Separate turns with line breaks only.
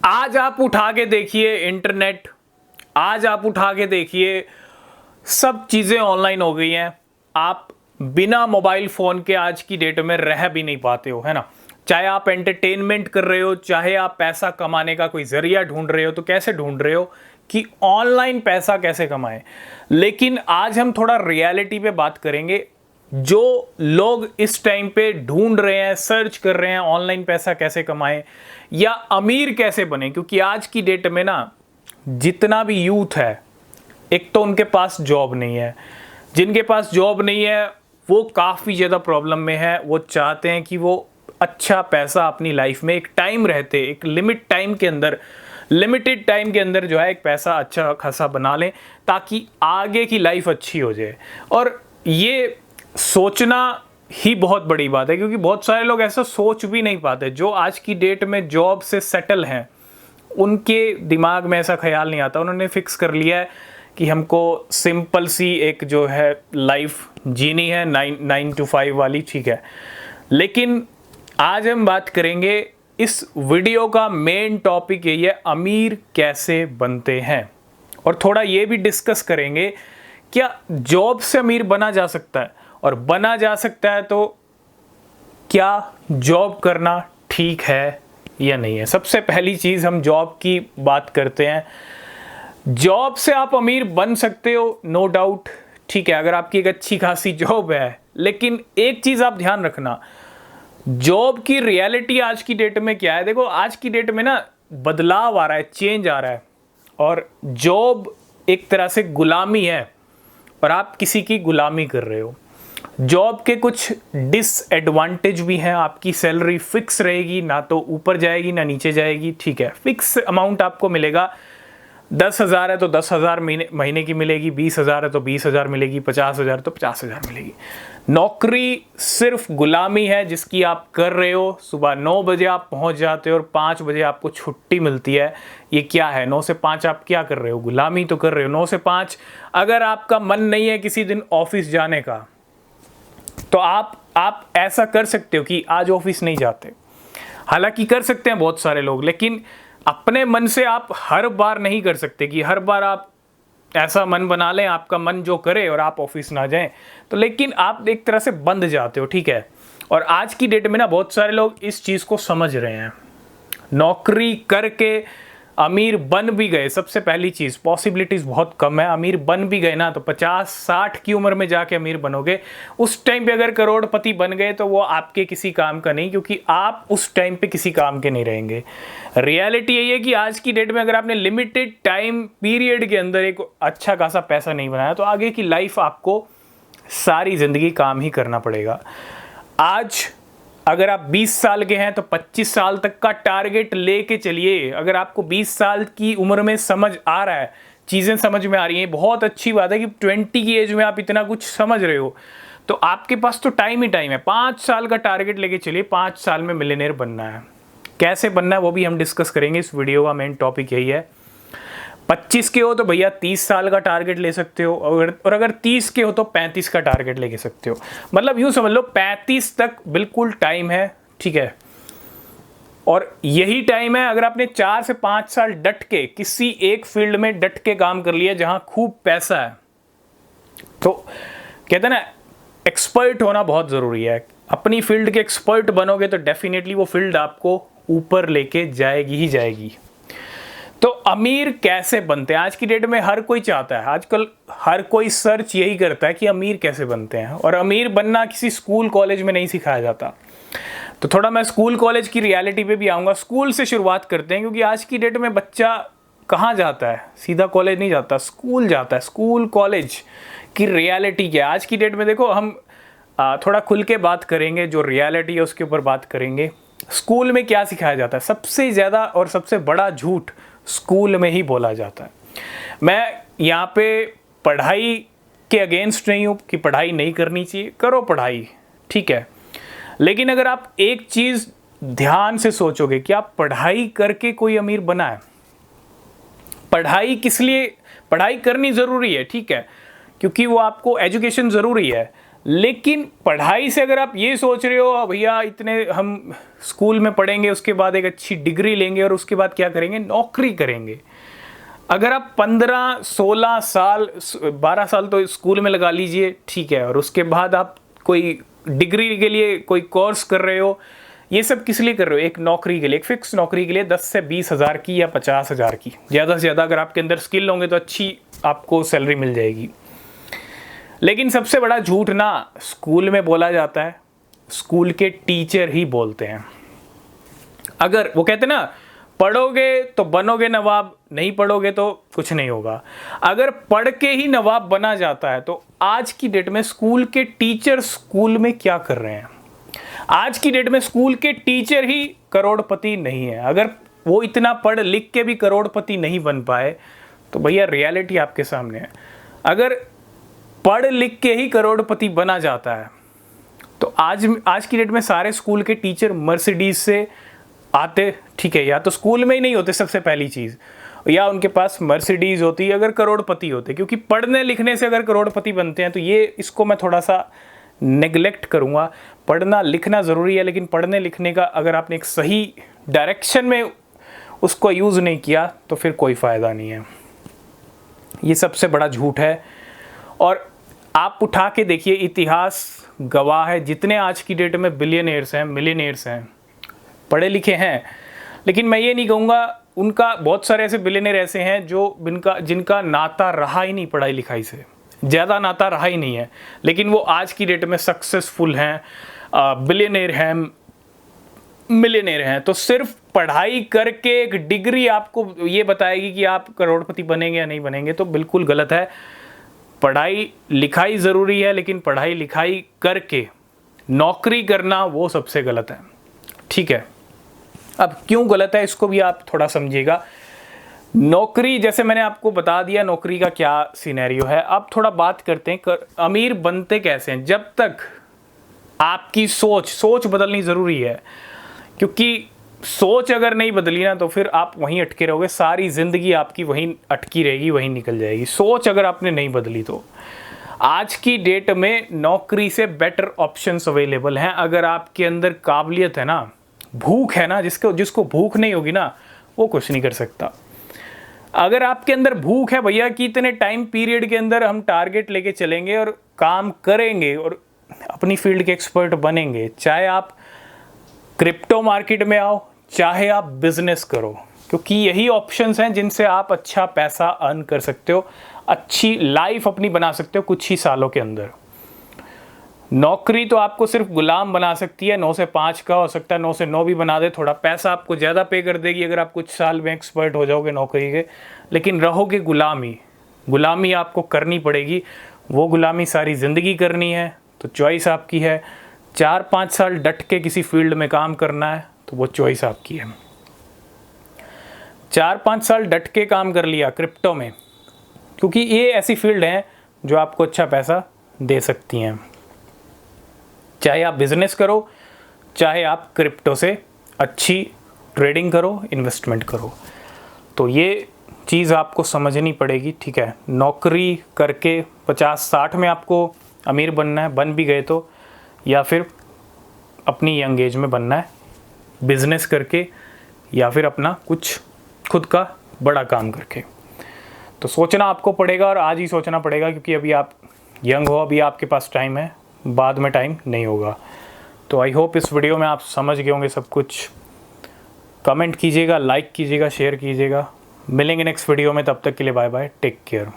आज आप उठा के देखिए इंटरनेट, आज आप उठा के देखिए सब चीज़ें ऑनलाइन हो गई हैं। आप बिना मोबाइल फ़ोन के आज की डेट में रह भी नहीं पाते हो, है ना। चाहे आप एंटरटेनमेंट कर रहे हो, चाहे आप पैसा कमाने का कोई ज़रिया ढूंढ रहे हो, तो कैसे ढूंढ रहे हो कि ऑनलाइन पैसा कैसे कमाएं। लेकिन आज हम थोड़ा रियलिटी पे बात करेंगे। जो लोग इस टाइम पे ढूंढ रहे हैं, सर्च कर रहे हैं ऑनलाइन पैसा कैसे कमाएं या अमीर कैसे बने, क्योंकि आज की डेट में ना जितना भी यूथ है, एक तो उनके पास जॉब नहीं है। जिनके पास जॉब नहीं है वो काफ़ी ज़्यादा प्रॉब्लम में है। वो चाहते हैं कि वो अच्छा पैसा अपनी लाइफ में एक टाइम रहते, एक लिमिटेड टाइम के अंदर जो है एक पैसा अच्छा खासा बना लें, ताकि आगे की लाइफ अच्छी हो जाए। और ये सोचना ही बहुत बड़ी बात है, क्योंकि बहुत सारे लोग ऐसा सोच भी नहीं पाते। जो आज की डेट में जॉब से सेटल हैं, उनके दिमाग में ऐसा ख्याल नहीं आता। उन्होंने फिक्स कर लिया है कि हमको सिंपल सी एक जो है लाइफ जीनी है, 9 to 5 वाली, ठीक है। लेकिन आज हम बात करेंगे, इस वीडियो का मेन टॉपिक यही है, अमीर कैसे बनते हैं। और थोड़ा ये भी डिस्कस करेंगे, क्या जॉब से अमीर बना जा सकता है, और बना जा सकता है तो क्या जॉब करना ठीक है या नहीं है। सबसे पहली चीज़ हम जॉब की बात करते हैं। जॉब से आप अमीर बन सकते हो, नो डाउट, ठीक है, अगर आपकी एक अच्छी खासी जॉब है। लेकिन एक चीज़ आप ध्यान रखना, जॉब की रियलिटी आज की डेट में क्या है। देखो, आज की डेट में ना बदलाव आ रहा है, चेंज आ रहा है, और जॉब एक तरह से गुलामी है और आप किसी की गुलामी कर रहे हो। जॉब के कुछ डिसएडवांटेज भी हैं। आपकी सैलरी फिक्स रहेगी, ना तो ऊपर जाएगी ना नीचे जाएगी, ठीक है। फिक्स अमाउंट आपको मिलेगा। 10,000 है तो 10,000 महीने की मिलेगी, 20,000 है तो 20,000 मिलेगी, 50,000 तो 50,000 मिलेगी। नौकरी सिर्फ गुलामी है जिसकी आप कर रहे हो। सुबह 9 बजे आप पहुंच जाते हो और 5 बजे आपको छुट्टी मिलती है। ये क्या है? 9 से 5 आप क्या कर रहे हो? गुलामी तो कर रहे हो। 9 से 5 अगर आपका मन नहीं है किसी दिन ऑफिस जाने का, तो आप ऐसा कर सकते हो कि आज ऑफिस नहीं जाते। हालांकि कर सकते हैं बहुत सारे लोग, लेकिन अपने मन से आप हर बार नहीं कर सकते कि हर बार आप ऐसा मन बना लें, आपका मन जो करे और आप ऑफिस ना जाएं। तो लेकिन आप एक तरह से बंध जाते हो, ठीक है। और आज की डेट में ना बहुत सारे लोग इस चीज़ को समझ रहे हैं। नौकरी करके अमीर बन भी गए, सबसे पहली चीज़, पॉसिबिलिटीज़ बहुत कम है। अमीर बन भी गए ना तो 50-60 की उम्र में जाके अमीर बनोगे। उस टाइम पे अगर करोड़पति बन गए तो वो आपके किसी काम का नहीं, क्योंकि आप उस टाइम पे किसी काम के नहीं रहेंगे। रियलिटी यही है कि आज की डेट में अगर आपने लिमिटेड टाइम पीरियड के अंदर एक अच्छा खासा पैसा नहीं बनाया, तो आगे की लाइफ आपको सारी ज़िंदगी काम ही करना पड़ेगा। आज अगर आप 20 साल के हैं तो 25 साल तक का टारगेट लेके चलिए। अगर आपको 20 साल की उम्र में समझ आ रहा है, चीज़ें समझ में आ रही हैं, बहुत अच्छी बात है कि 20 की एज में आप इतना कुछ समझ रहे हो, तो आपके पास तो टाइम ही टाइम है। 5 साल का टारगेट लेके चलिए, 5 साल में मिलियनेयर बनना है। कैसे बनना है वो भी हम डिस्कस करेंगे। इस वीडियो का मेन टॉपिक यही है। 25 के हो तो भैया 30 साल का टारगेट ले सकते हो, और अगर 30 के हो तो 35 का टारगेट लेके सकते हो। मतलब यूं समझ लो 35 तक बिल्कुल टाइम है, ठीक है। और यही टाइम है, अगर आपने 4 से 5 साल डट के किसी एक फील्ड में डट के काम कर लिया जहां खूब पैसा है, तो कहते हैं ना, एक्सपर्ट होना बहुत ज़रूरी है। अपनी फील्ड के एक्सपर्ट बनोगे तो डेफिनेटली वो फील्ड आपको ऊपर लेके जाएगी ही जाएगी। तो अमीर कैसे बनते हैं? आज की डेट में हर कोई चाहता है, आजकल हर कोई सर्च यही करता है कि अमीर कैसे बनते हैं। और अमीर बनना किसी स्कूल कॉलेज में नहीं सिखाया जाता। तो थोड़ा मैं स्कूल कॉलेज की रियलिटी पे भी आऊँगा। स्कूल से शुरुआत करते हैं, क्योंकि आज की डेट में बच्चा कहाँ जाता है? सीधा कॉलेज नहीं जाता, स्कूल जाता है। स्कूल कॉलेज की रियलिटी क्या है आज की डेट में? देखो, हम थोड़ा खुल के बात करेंगे, जो रियलिटी है उसके ऊपर बात करेंगे। स्कूल में क्या सिखाया जाता है? सबसे ज़्यादा और सबसे बड़ा झूठ स्कूल में ही बोला जाता है। मैं यहाँ पे पढ़ाई के अगेंस्ट नहीं हूँ कि पढ़ाई नहीं करनी चाहिए, करो पढ़ाई, ठीक है। लेकिन अगर आप एक चीज़ ध्यान से सोचोगे कि आप पढ़ाई करके कोई अमीर बना है। पढ़ाई किस लिए? पढ़ाई करनी ज़रूरी है, ठीक है, क्योंकि वो आपको एजुकेशन ज़रूरी है। लेकिन पढ़ाई से अगर आप ये सोच रहे हो भैया इतने हम स्कूल में पढ़ेंगे, उसके बाद एक अच्छी डिग्री लेंगे और उसके बाद क्या करेंगे, नौकरी करेंगे। अगर आप 15, 16 साल, 12 साल तो स्कूल में लगा लीजिए, ठीक है, और उसके बाद आप कोई डिग्री के लिए कोई कोर्स कर रहे हो, ये सब किस लिए कर रहे हो, एक नौकरी के लिए, एक फिक्स नौकरी के लिए 10 से 20 हज़ार की या 50 हज़ार की, ज़्यादा से ज़्यादा। अगर आपके अंदर स्किल होंगे तो अच्छी आपको सैलरी मिल जाएगी। लेकिन सबसे बड़ा झूठ ना स्कूल में बोला जाता है, स्कूल के टीचर ही बोलते हैं। अगर वो कहते हैं ना, पढ़ोगे तो बनोगे नवाब, नहीं पढ़ोगे तो कुछ नहीं होगा। अगर पढ़ के ही नवाब बना जाता है तो आज की डेट में स्कूल के टीचर स्कूल में क्या कर रहे हैं? आज की डेट में स्कूल के टीचर ही करोड़पति नहीं है। अगर वो इतना पढ़ लिख के भी करोड़पति नहीं बन पाए तो भैया रियलिटी आपके सामने है। अगर पढ़ लिख के ही करोड़पति बना जाता है तो आज की डेट में सारे स्कूल के टीचर मर्सिडीज से आते, ठीक है, या तो स्कूल में ही नहीं होते सबसे पहली चीज़, या उनके पास मर्सिडीज होती अगर करोड़पति होते। क्योंकि पढ़ने लिखने से अगर करोड़पति बनते हैं तो ये इसको मैं थोड़ा सा नेग्लेक्ट करूँगा। पढ़ना लिखना ज़रूरी है, लेकिन पढ़ने लिखने का अगर आपने एक सही डायरेक्शन में उसको यूज़ नहीं किया तो फिर कोई फ़ायदा नहीं है। ये सबसे बड़ा झूठ है। और आप उठा के देखिए, इतिहास गवाह है, जितने आज की डेट में बिलियनियर्स हैं, मिलियनियर्स हैं, पढ़े लिखे हैं, लेकिन मैं ये नहीं कहूँगा, उनका बहुत सारे ऐसे बिलियनियर ऐसे हैं जो जिनका नाता रहा ही नहीं पढ़ाई लिखाई से, ज़्यादा नाता रहा ही नहीं है, लेकिन वो आज की डेट में सक्सेसफुल हैं, बिलियनियर हैं, मिलियनियर हैं। तो सिर्फ पढ़ाई करके एक डिग्री आपको ये बताएगी कि आप करोड़पति बनेंगे या नहीं बनेंगे, तो बिल्कुल गलत है। पढ़ाई लिखाई ज़रूरी है, लेकिन पढ़ाई लिखाई करके नौकरी करना वो सबसे गलत है, ठीक है। अब क्यों गलत है इसको भी आप थोड़ा समझिएगा। नौकरी, जैसे मैंने आपको बता दिया नौकरी का क्या सिनेरियो है। अब थोड़ा बात करते हैं अमीर बनते कैसे हैं। जब तक आपकी सोच बदलनी ज़रूरी है, क्योंकि सोच अगर नहीं बदली ना तो फिर आप वहीं अटके रहोगे, सारी ज़िंदगी आपकी वहीं अटकी रहेगी, वहीं निकल जाएगी। सोच अगर आपने नहीं बदली तो आज की डेट में नौकरी से बेटर ऑप्शंस अवेलेबल हैं। अगर आपके अंदर काबिलियत है ना, भूख है ना, जिसको भूख नहीं होगी ना वो कुछ नहीं कर सकता। अगर आपके अंदर भूख है भैया कि इतने टाइम पीरियड के अंदर हम टारगेट लेके चलेंगे और काम करेंगे और अपनी फील्ड के एक्सपर्ट बनेंगे, चाहे आप क्रिप्टो मार्केट में आओ, चाहे आप बिजनेस करो, क्योंकि यही ऑप्शंस हैं जिनसे आप अच्छा पैसा अर्न कर सकते हो, अच्छी लाइफ अपनी बना सकते हो कुछ ही सालों के अंदर। नौकरी तो आपको सिर्फ गुलाम बना सकती है, 9 से 5 का हो सकता है 9 से 9 भी बना दे, थोड़ा पैसा आपको ज़्यादा पे कर देगी अगर आप कुछ साल में एक्सपर्ट हो जाओगे नौकरी के, लेकिन रहोगे गुलामी आपको करनी पड़ेगी। वो गुलामी सारी ज़िंदगी करनी है तो चॉइस आपकी है। 4-5 साल डट के किसी फील्ड में काम करना है तो वो चॉइस आपकी है। 4-5 साल डट के काम कर लिया क्रिप्टो में, क्योंकि ये ऐसी फील्ड है जो आपको अच्छा पैसा दे सकती हैं। चाहे आप बिजनेस करो, चाहे आप क्रिप्टो से अच्छी ट्रेडिंग करो, इन्वेस्टमेंट करो, तो ये चीज़ आपको समझनी पड़ेगी, ठीक है। नौकरी करके 50-60 में आपको अमीर बनना है, बन भी गए तो, या फिर अपनी यंग एज में बनना है बिजनेस करके, या फिर अपना कुछ खुद का बड़ा काम करके। तो सोचना आपको पड़ेगा और आज ही सोचना पड़ेगा, क्योंकि अभी आप यंग हो, अभी आपके पास टाइम है, बाद में टाइम नहीं होगा। तो आई होप इस वीडियो में आप समझ गए होंगे सब कुछ। कमेंट कीजिएगा, लाइक कीजिएगा, शेयर कीजिएगा। मिलेंगे नेक्स्ट वीडियो में, तब तक के लिए बाय बाय, टेक केयर।